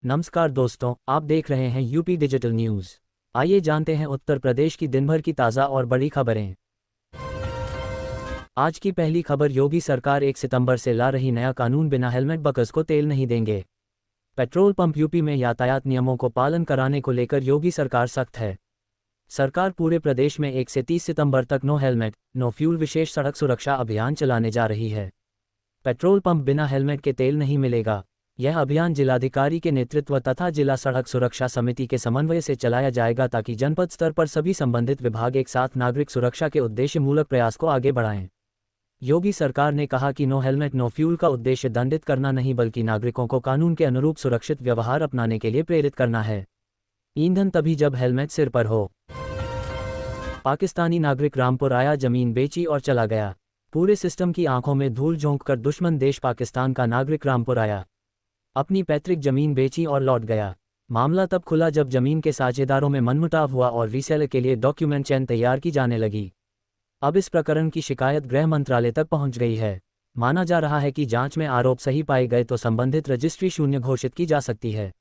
नमस्कार दोस्तों, आप देख रहे हैं यूपी डिजिटल न्यूज़। आइए जानते हैं उत्तर प्रदेश की दिन भर की ताज़ा और बड़ी खबरें। आज की पहली खबर, योगी सरकार 1 सितंबर से ला रही नया कानून, बिना हेलमेट बकस को तेल नहीं देंगे। पेट्रोल पंप यूपी में यातायात नियमों को पालन कराने को लेकर योगी सरकार सख्त है। सरकार पूरे प्रदेश में 1 से 30 सितंबर तक नो हेलमेट नो फ्यूल विशेष सड़क सुरक्षा अभियान चलाने जा रही है। पेट्रोल पंप बिना हेलमेट के तेल नहीं मिलेगा। यह अभियान जिलाधिकारी के नेतृत्व तथा जिला सड़क सुरक्षा समिति के समन्वय से चलाया जाएगा, ताकि जनपद स्तर पर सभी संबंधित विभाग एक साथ नागरिक सुरक्षा के उद्देश्य मूलक प्रयास को आगे बढ़ाएं। योगी सरकार ने कहा कि नो हेलमेट नो फ्यूल का उद्देश्य दंडित करना नहीं, बल्कि नागरिकों को कानून के अनुरूप सुरक्षित व्यवहार अपनाने के लिए प्रेरित करना है। ईंधन तभी जब हेलमेट सिर पर हो। पाकिस्तानी नागरिक रामपुर आया, जमीन बेची और चला गया। पूरे सिस्टम की आंखों में धूल झोंककर दुश्मन देश पाकिस्तान का नागरिक रामपुर आया, अपनी पैतृक जमीन बेची और लौट गया। मामला तब खुला जब जमीन के साझेदारों में मनमुटाव हुआ और रीसेलर के लिए डॉक्यूमेंट चेन तैयार की जाने लगी। अब इस प्रकरण की शिकायत गृह मंत्रालय तक पहुंच गई है। माना जा रहा है कि जांच में आरोप सही पाए गए तो संबंधित रजिस्ट्री शून्य घोषित की जा सकती है।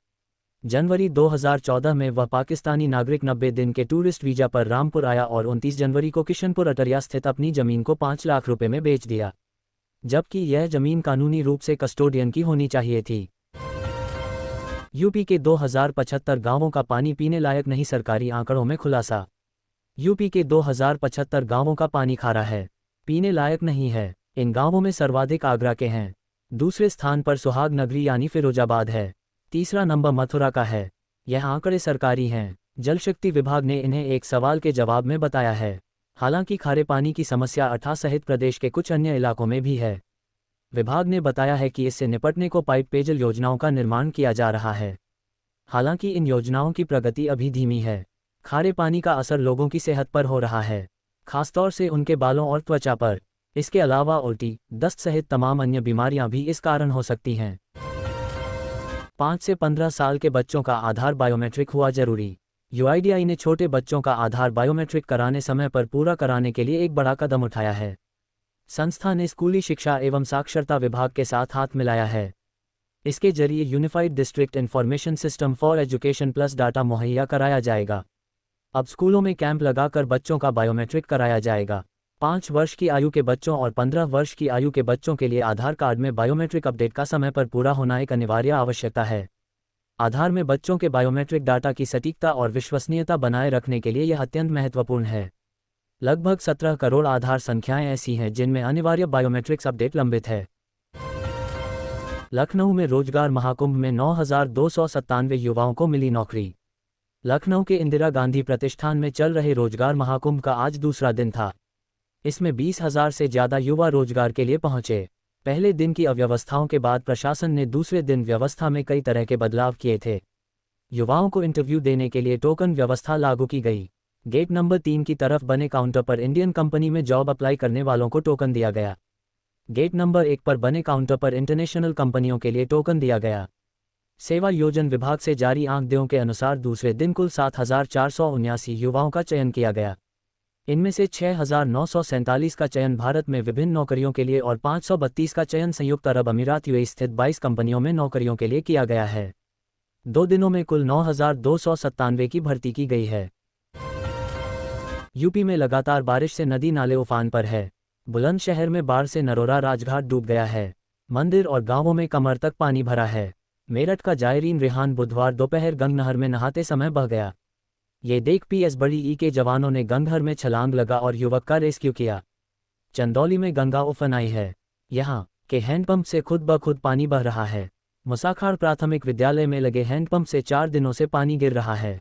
जनवरी 2014 में वह पाकिस्तानी नागरिक 90 दिन के टूरिस्ट वीजा पर रामपुर आया और 29 जनवरी को किशनपुर अटरिया स्थित अपनी जमीन को 5 लाख रुपए में बेच दिया, जबकि यह जमीन कानूनी रूप से कस्टोडियन की होनी चाहिए थी। यूपी के 2075 गांवों का पानी पीने लायक नहीं, सरकारी आंकड़ों में खुलासा। यूपी के 2075 गांवों का पानी खारा है, पीने लायक नहीं है। इन गांवों में सर्वाधिक आगरा के हैं, दूसरे स्थान पर सुहाग नगरी यानी फिरोजाबाद है, तीसरा नंबर मथुरा का है। यह आंकड़े सरकारी हैं। जल शक्ति विभाग ने इन्हें एक सवाल के जवाब में बताया है। हालांकि खारे पानी की समस्या अठा सहित प्रदेश के कुछ अन्य इलाकों में भी है। विभाग ने बताया है कि इससे निपटने को पाइप पेयजल योजनाओं का निर्माण किया जा रहा है। हालांकि इन योजनाओं की प्रगति अभी धीमी है। खारे पानी का असर लोगों की सेहत पर हो रहा है, खासतौर से उनके बालों और त्वचा पर। इसके अलावा उल्टी, दस्त सहित तमाम अन्य बीमारियां भी इस कारण हो सकती हैं। 5 से 15 साल के बच्चों का आधार बायोमेट्रिक हुआ जरूरी। यूआईडीआई ने छोटे बच्चों का आधार बायोमेट्रिक कराने समय पर पूरा कराने के लिए एक बड़ा कदम उठाया है। संस्था ने स्कूली शिक्षा एवं साक्षरता विभाग के साथ हाथ मिलाया है। इसके जरिए unified district information system for education plus data मुहैया कराया जाएगा। अब स्कूलों में कैंप लगाकर बच्चों का बायोमेट्रिक कराया जाएगा। 5 वर्ष की आयु के बच्चों और 15 वर्ष की आयु के बच्चों के लिए आधार कार्ड में बायोमेट्रिक अपडेट का समय पर पूरा होना एक अनिवार्य आवश्यकता है। आधार में बच्चों के बायोमेट्रिक डाटा की सटीकता और विश्वसनीयता बनाए रखने के लिए यह अत्यंत महत्वपूर्ण है। लगभग 17 करोड़ आधार संख्याएं ऐसी हैं जिनमें अनिवार्य बायोमेट्रिक्स अपडेट लंबित है। लखनऊ में रोजगार महाकुंभ में 9,297 युवाओं को मिली नौकरी। लखनऊ के इंदिरा गांधी प्रतिष्ठान में चल रहे रोजगार महाकुंभ का आज दूसरा दिन था। इसमें 20,000 से ज्यादा युवा रोजगार के लिए पहुंचे। पहले दिन की अव्यवस्थाओं के बाद प्रशासन ने दूसरे दिन व्यवस्था में कई तरह के बदलाव किए थे। युवाओं को इंटरव्यू देने के लिए टोकन व्यवस्था लागू की गई। गेट नंबर 3 की तरफ बने काउंटर पर इंडियन कंपनी में जॉब अप्लाई करने वालों को टोकन दिया गया। गेट नंबर 1 पर बने काउंटर पर इंटरनेशनल कंपनियों के लिए टोकन दिया गया। सेवा योजन विभाग से जारी आंकड़ों के अनुसार दूसरे दिन कुल 7,479 युवाओं का चयन किया गया। इनमें से 6,947 का चयन भारत में विभिन्न नौकरियों के लिए और 532 का चयन संयुक्त अरब अमीरात यूएई स्थित 22 कंपनियों में नौकरियों के लिए किया गया है। 2 दिनों में कुल 9,297 की भर्ती की गई है। यूपी में लगातार बारिश से नदी नाले उफान पर है। बुलंदशहर में बाढ़ से नरोरा राजघाट डूब गया है। मंदिर और गांवों में कमर तक पानी भरा है। मेरठ का जायरीन रेहान बुधवार दोपहर गंग नहर में नहाते समय बह गया। ये देख पीएस बड़ी ई के जवानों ने गंगहर में छलांग लगा और युवक का रेस्क्यू किया। चंदौली में गंगा उफान आई है। यहाँ के हैंडपंप से खुद ब खुद पानी बह रहा है। मुसाखाड़ प्राथमिक विद्यालय में लगे हैंडपंप से 4 दिनों से पानी गिर रहा है।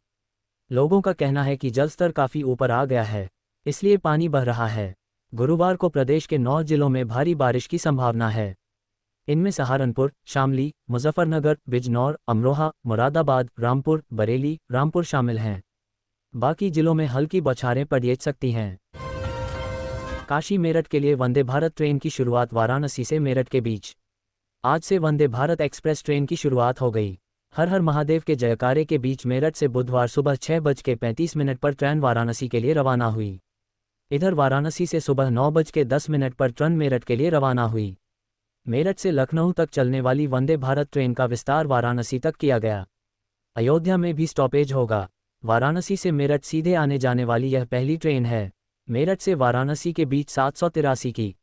लोगों का कहना है कि जलस्तर काफी ऊपर आ गया है, इसलिए पानी बह रहा है। गुरुवार को प्रदेश के 9 जिलों में भारी बारिश की संभावना है। इनमें सहारनपुर, शामली, मुजफ्फरनगर, बिजनौर, अमरोहा, मुरादाबाद, रामपुर, बरेली, रामपुर शामिल हैं। बाकी जिलों में हल्की बौछारें पड़ सकती हैं। काशी मेरठ के लिए वंदे भारत ट्रेन की शुरुआत वाराणसी से मेरठ के बीच। आज से वंदे भारत एक्सप्रेस ट्रेन की शुरुआत हो गई। हर हर महादेव के जयकारे के बीच मेरठ से बुधवार सुबह 6:35 पर ट्रेन वाराणसी के लिए रवाना हुई। इधर वाराणसी से सुबह 9:10 पर ट्रेन मेरठ के लिए रवाना हुई। मेरठ से लखनऊ तक चलने वाली वंदे भारत ट्रेन का विस्तार वाराणसी तक किया गया। अयोध्या में भी स्टॉपेज होगा। वाराणसी से मेरठ सीधे आने जाने वाली यह पहली ट्रेन है। मेरठ से वाराणसी के बीच 783 की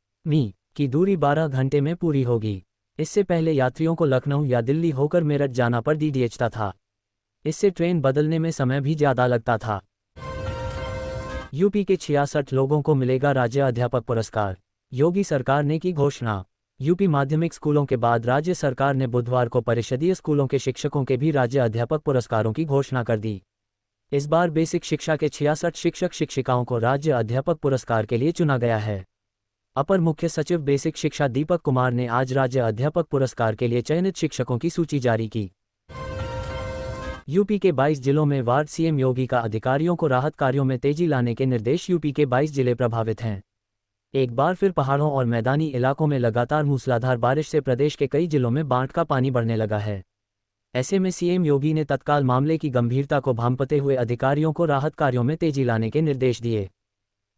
की दूरी 12 घंटे में पूरी होगी। इससे पहले यात्रियों को लखनऊ या दिल्ली होकर मेरठ जाना पर डीडीएचता था। इससे ट्रेन बदलने में समय भी ज़्यादा लगता था। यूपी के 66 लोगों को मिलेगा राज्य अध्यापक पुरस्कार। योगी सरकार ने की घोषणा। यूपी माध्यमिक स्कूलों के बाद राज्य सरकार ने बुधवार को परिषदीय स्कूलों के शिक्षकों के भी राज्य अध्यापक पुरस्कारों की घोषणा कर दी। इस बार बेसिक शिक्षा के 66 शिक्षक शिक्षिकाओं को राज्य अध्यापक पुरस्कार के लिए चुना गया है। अपर मुख्य सचिव बेसिक शिक्षा दीपक कुमार ने आज राज्य अध्यापक पुरस्कार के लिए चयनित शिक्षकों की सूची जारी की। यूपी के 22 जिलों में वार्ड सीएम योगी का अधिकारियों को राहत कार्यों में तेजी लाने के निर्देश। यूपी के 22 जिले प्रभावित हैं। एक बार फिर पहाड़ों और मैदानी इलाकों में लगातार मूसलाधार बारिश से प्रदेश के कई जिलों में बाढ़ का पानी बढ़ने लगा है। ऐसे में सीएम योगी ने तत्काल मामले की गंभीरता को भांपते हुए अधिकारियों को राहत कार्यों में तेजी लाने के निर्देश दिए।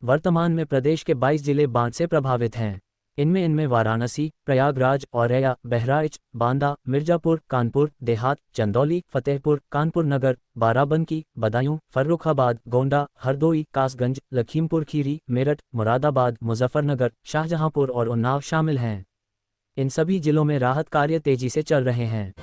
वर्तमान में प्रदेश के 22 जिले बाढ़ से प्रभावित हैं। इनमें वाराणसी, प्रयागराज, औरैया, बहराइच, बांदा, मिर्जापुर, कानपुर देहात, चंदौली, फतेहपुर, कानपुर नगर, बाराबंकी, बदायूं, फर्रुखाबाद, गोंडा, हरदोई, कासगंज, लखीमपुर खीरी, मेरठ, मुरादाबाद, मुजफ्फरनगर, शाहजहांपुर और उन्नाव शामिल हैं। इन सभी जिलों में राहत कार्य तेजी से चल रहे हैं।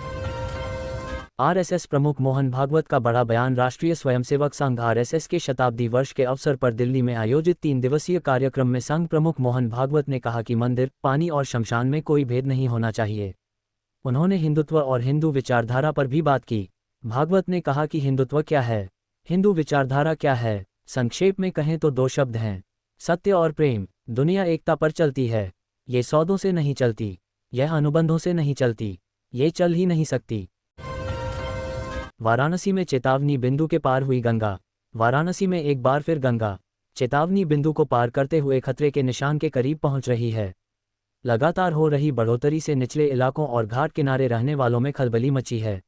आरएसएस प्रमुख मोहन भागवत का बड़ा बयान। राष्ट्रीय स्वयंसेवक संघ आरएसएस के शताब्दी वर्ष के अवसर पर दिल्ली में आयोजित 3 दिवसीय कार्यक्रम में संघ प्रमुख मोहन भागवत ने कहा कि मंदिर, पानी और शमशान में कोई भेद नहीं होना चाहिए। उन्होंने हिंदुत्व और हिंदू विचारधारा पर भी बात की। भागवत ने कहा कि हिंदुत्व क्या है, हिंदू विचारधारा क्या है। संक्षेप में कहें तो 2 शब्द हैं, सत्य और प्रेम। दुनिया एकता पर चलती है। ये सौदों से नहीं चलती, यह अनुबंधों से नहीं चलती, ये चल ही नहीं सकती। वाराणसी में चेतावनी बिंदु के पार हुई गंगा। वाराणसी में एक बार फिर गंगा चेतावनी बिंदु को पार करते हुए खतरे के निशान के करीब पहुंच रही है। लगातार हो रही बढ़ोतरी से निचले इलाकों और घाट किनारे रहने वालों में खलबली मची है।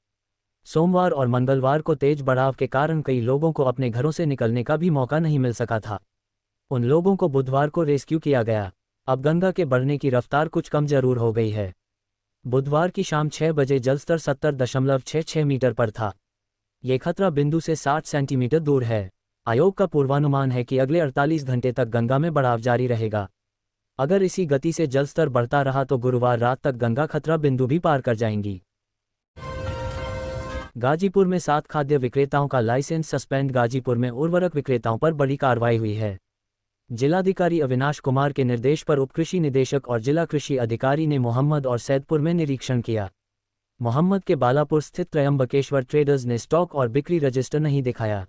सोमवार और मंगलवार को तेज बढ़ाव के कारण कई लोगों को अपने घरों से निकलने का भी मौका नहीं मिल सका था। उन लोगों को बुधवार को रेस्क्यू किया गया। अब गंगा के बढ़ने की रफ्तार कुछ कम जरूर हो गई है। बुधवार की शाम 6 बजे जलस्तर 70.66 मीटर पर था। ये खतरा बिंदु से 60 सेंटीमीटर दूर है। आयोग का पूर्वानुमान है कि अगले 48 घंटे तक गंगा में बढ़ाव जारी रहेगा। अगर इसी गति से जलस्तर बढ़ता रहा तो गुरुवार रात तक गंगा खतरा बिंदु भी पार कर जाएंगी। गाजीपुर में 7 खाद्य विक्रेताओं का लाइसेंस सस्पेंड। गाजीपुर में उर्वरक विक्रेताओं पर बड़ी कार्रवाई हुई है। जिलाधिकारी अविनाश कुमार के निर्देश पर उपकृषि निदेशक और जिला कृषि अधिकारी ने मोहम्मद और सैदपुर में निरीक्षण किया। मोहम्मद के बालापुर स्थित त्रयंबकेश्वर ट्रेडर्स ने स्टॉक और बिक्री रजिस्टर नहीं दिखाया।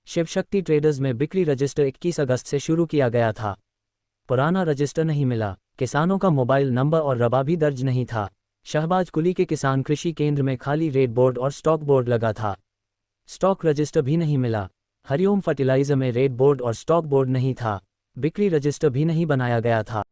शिवशक्ति ट्रेडर्स में बिक्री रजिस्टर 21 अगस्त से शुरू किया गया था। पुराना रजिस्टर नहीं मिला। किसानों का मोबाइल नंबर और रबा भी दर्ज नहीं था। शहबाज कुली के किसान कृषि केंद्र में खाली रेट बोर्ड और स्टॉक बोर्ड लगा था। स्टॉक रजिस्टर भी नहीं मिला। हरिओम फर्टिलाइजर में रेट बोर्ड और स्टॉक बोर्ड नहीं था। बिक्री रजिस्टर भी नहीं बनाया गया था।